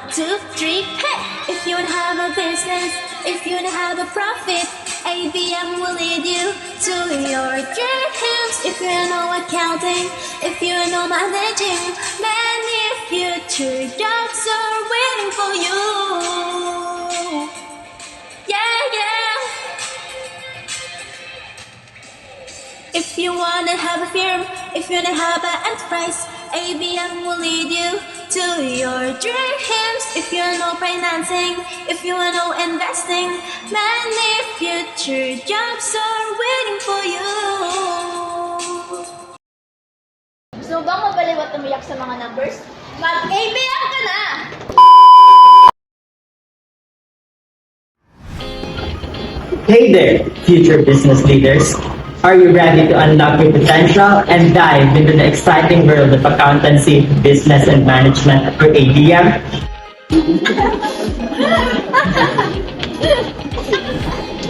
2, 3, hey! If you wanna have a business, if you wanna have a profit, ABM will lead you to your dreams. If you know accounting, if you know managing, many future jobs are waiting for you. Yeah, yeah. If you wanna have a firm, if you wanna have an enterprise, ABM will lead you to your dreams. If you know financing, if you know investing, many future jobs are waiting for you. Gusto mo bang mabaliw at umiyak sa mga numbers? Mag-ABM ka na! Hey there, future business leaders. Are you ready to unlock your potential and dive into the exciting world of accountancy, business, and management for ABM?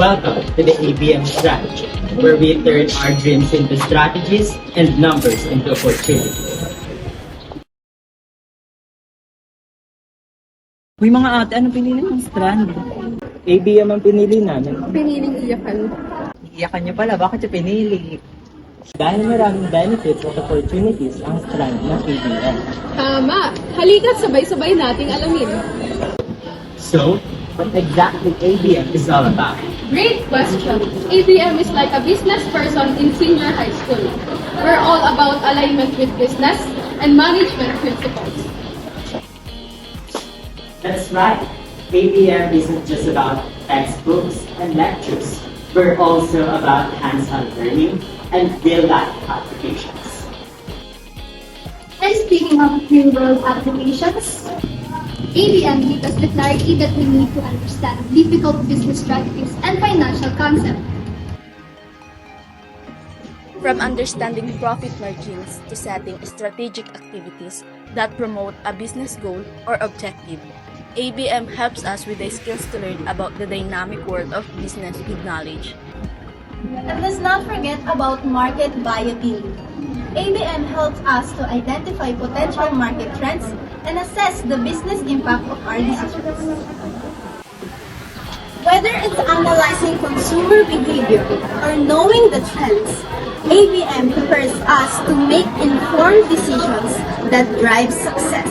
Welcome to the ABM Strategy, where we turn our dreams into strategies and numbers into opportunities. Uy mga ate, anong pinili ng strand? ABM ang pinili namin. Piniling iyakan. Iyakan niyo pala, bakit siya pinili? Dahil maraming benefits at opportunities ang strand ng ABM. Tama! Halika't sabay-sabay nating alamin. So, what exactly ABM is all about? Great question! ABM is like a business person in senior high school. We're all about alignment with business and management principles. That's right. ABM isn't just about textbooks and lectures. We're also about hands-on learning and real-life applications. And speaking of real-world applications, ABM gives us the clarity that we need to understand difficult business strategies and financial concepts. From understanding profit margins to setting strategic activities that promote a business goal or objective, ABM helps us with the skills to learn about the dynamic world of business with knowledge. And let's not forget about market viability. ABM helps us to identify potential market trends and assess the business impact of our decisions. Whether it's analyzing consumer behavior or knowing the trends, ABM prepares us to make informed decisions that drive success.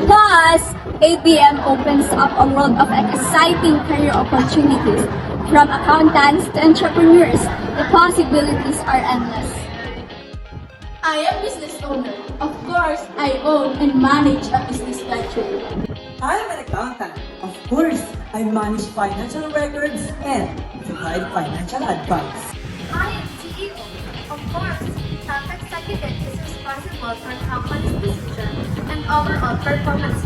Plus, ABM opens up a world of exciting career opportunities. From accountants to entrepreneurs, the possibilities are endless. I am business owner. Of course, I own and manage a business venture. I am an accountant. Of course, I manage financial records and provide financial advice. I am CEO. Of course, top executive is responsible for company's decision and overall performances.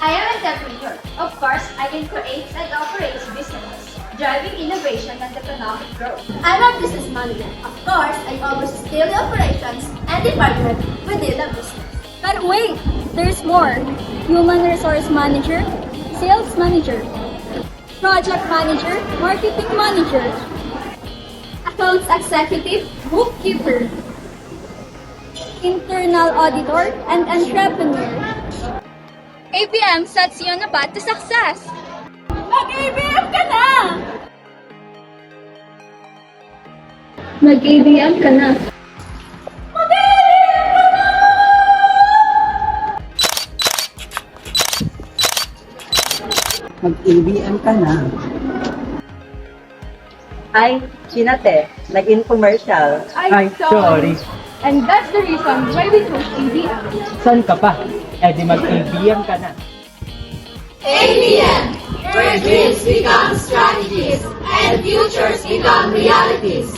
I am entrepreneur. Of course, I can create and operate businesses, driving innovation and economic growth. I'm a business manager. Of course, I oversee daily operations and department within the business. But wait, there's more. Human resource manager, sales manager, project manager, marketing manager, accounts executive, bookkeeper, internal auditor, and entrepreneur. ABM sets you on a path to success. Mag-ABM ka na! Mag-ABM ka na. Mag-ABM ka na. Ay, Chinate, nag-infomercial. Ay, sorry. And that's the reason why we chose ABM. Saan ka pa? Eh di mag-ABM ka na. ABM, where dreams become strategies and futures become realities.